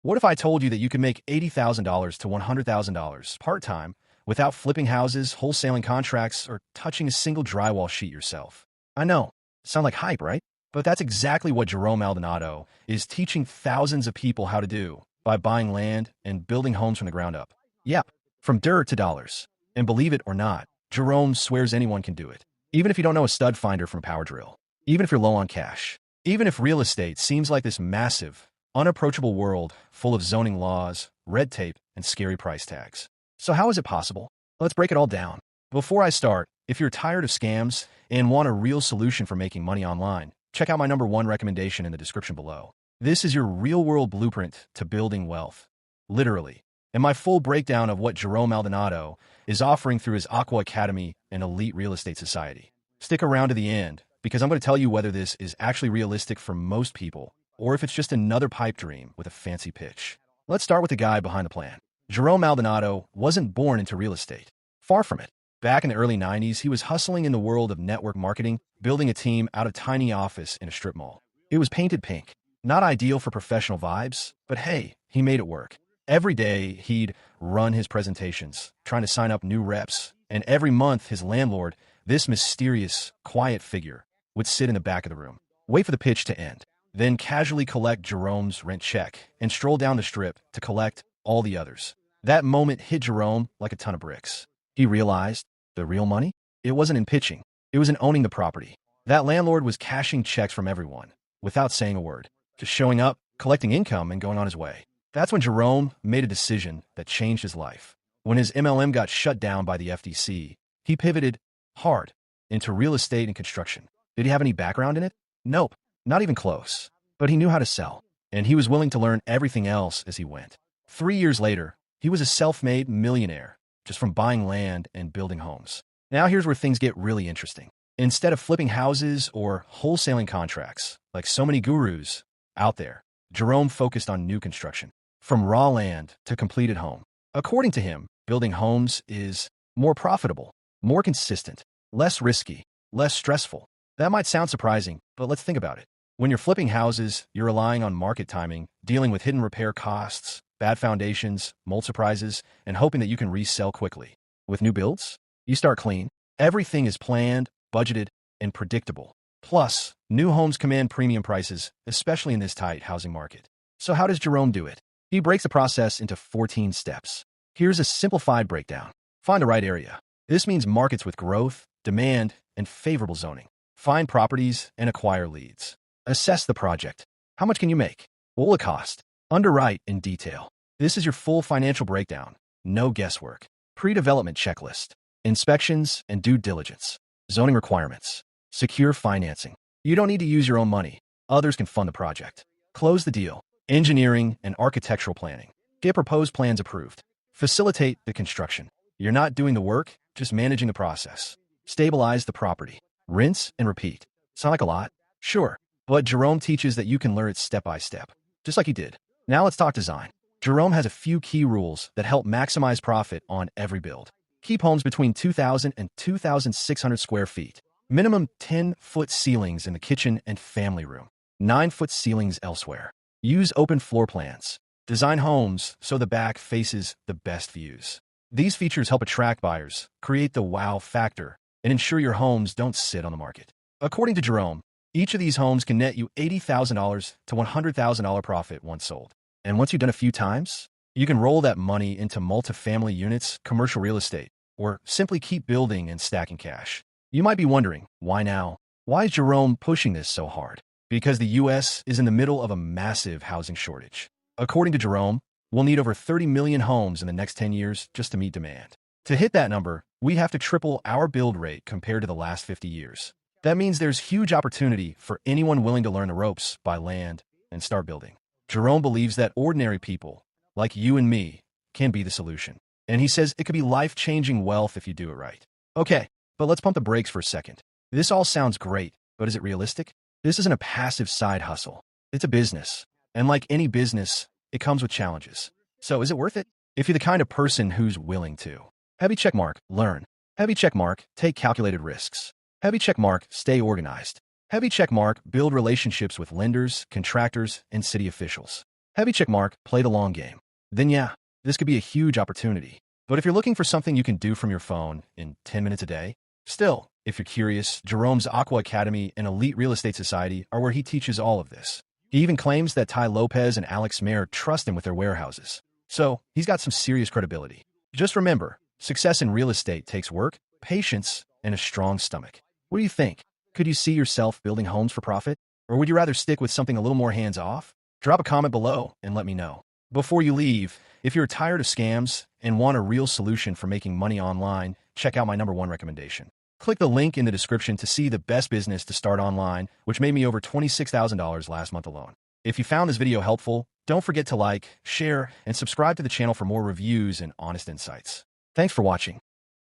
What if I told you that you could make $80,000 to $100,000 part-time without flipping houses, wholesaling contracts, or touching a single drywall sheet yourself? I know, sound like hype, right? But that's exactly what Jerome Maldonado is teaching thousands of people how to do by buying land and building homes from the ground up. Yep, from dirt to dollars. And believe it or not, Jerome swears anyone can do it. Even if you don't know a stud finder from a power drill. Even if you're low on cash. Even if real estate seems like this massive, unapproachable world full of zoning laws, red tape, and scary price tags. So how is it possible? Let's break it all down. Before I start, if you're tired of scams and want a real solution for making money online, check out my #1 recommendation in the description below. This is your real-world blueprint to building wealth. Literally. And my full breakdown of what Jerome Maldonado is offering through his Aqua Academy and Elite Real Estate Society. Stick around to the end, because I'm going to tell you whether this is actually realistic for most people, or if it's just another pipe dream with a fancy pitch. Let's start with the guy behind the plan. Jerome Maldonado wasn't born into real estate. Far from it. Back in the early 90s, he was hustling in the world of network marketing, building a team out of a tiny office in a strip mall. It was painted pink. Not ideal for professional vibes, but hey, he made it work. Every day, he'd run his presentations, trying to sign up new reps, and every month, his landlord, this mysterious, quiet figure, would sit in the back of the room, wait for the pitch to end, then casually collect Jerome's rent check and stroll down the strip to collect all the others. That moment hit Jerome like a ton of bricks. He realized the real money? It wasn't in pitching. It was in owning the property. That landlord was cashing checks from everyone without saying a word, just showing up, collecting income, and going on his way. That's when Jerome made a decision that changed his life. When his MLM got shut down by the FTC, he pivoted hard into real estate and construction. Did he have any background in it? Nope, not even close. But he knew how to sell, and he was willing to learn everything else as he went. 3 years later, he was a self-made millionaire just from buying land and building homes. Now here's where things get really interesting. Instead of flipping houses or wholesaling contracts, like so many gurus out there, Jerome focused on new construction, from raw land to completed home. According to him, building homes is more profitable, more consistent, less risky, less stressful. That might sound surprising, but let's think about it. When you're flipping houses, you're relying on market timing, dealing with hidden repair costs, bad foundations, mold surprises, and hoping that you can resell quickly. With new builds, you start clean. Everything is planned, budgeted, and predictable. Plus, new homes command premium prices, especially in this tight housing market. So how does Jerome do it? He breaks the process into 14 steps. Here's a simplified breakdown. Find the right area. This means markets with growth, demand, and favorable zoning. Find properties and acquire leads. Assess the project. How much can you make? What will it cost? Underwrite in detail. This is your full financial breakdown. No guesswork. Pre-development checklist. Inspections and due diligence. Zoning requirements. Secure financing. You don't need to use your own money. Others can fund the project. Close the deal. Engineering and architectural planning. Get proposed plans approved. Facilitate the construction. You're not doing the work, just managing the process. Stabilize the property. Rinse and repeat. Sound like a lot? Sure. But Jerome teaches that you can learn it step by step, just like he did. Now let's talk design. Jerome has a few key rules that help maximize profit on every build. Keep homes between 2,000 and 2,600 square feet. Minimum 10-foot ceilings in the kitchen and family room. 9-foot ceilings elsewhere. Use open floor plans. Design homes so the back faces the best views. These features help attract buyers, create the wow factor, and ensure your homes don't sit on the market. According to Jerome, each of these homes can net you $80,000 to $100,000 profit once sold. And once you've done a few times, you can roll that money into multifamily units, commercial real estate, or simply keep building and stacking cash. You might be wondering, why now? Why is Jerome pushing this so hard? Because the U.S. is in the middle of a massive housing shortage. According to Jerome, we'll need over 30 million homes in the next 10 years just to meet demand. To hit that number, we have to triple our build rate compared to the last 50 years. That means there's huge opportunity for anyone willing to learn the ropes, buy land, and start building. Jerome believes that ordinary people, like you and me, can be the solution. And he says it could be life-changing wealth if you do it right. Okay, but let's pump the brakes for a second. This all sounds great, but is it realistic? This isn't a passive side hustle. It's a business. And like any business, it comes with challenges. So is it worth it? If you're the kind of person who's willing to. Heavy checkmark, learn. Heavy checkmark, take calculated risks. Heavy checkmark, stay organized. Heavy checkmark, build relationships with lenders, contractors, and city officials. Heavy check mark, play the long game. Then yeah, this could be a huge opportunity. But if you're looking for something you can do from your phone in 10 minutes a day, still, if you're curious, Jerome's Aqua Academy and Elite Real Estate Society are where he teaches all of this. He even claims that Ty Lopez and Alex Mayer trust him with their warehouses. So, he's got some serious credibility. Just remember, success in real estate takes work, patience, and a strong stomach. What do you think? Could you see yourself building homes for profit? Or would you rather stick with something a little more hands-off? Drop a comment below and let me know. Before you leave, if you're tired of scams and want a real solution for making money online, check out my #1 recommendation. Click the link in the description to see the best business to start online, which made me over $26,000 last month alone. If you found this video helpful, don't forget to like, share, and subscribe to the channel for more reviews and honest insights. Thanks for watching.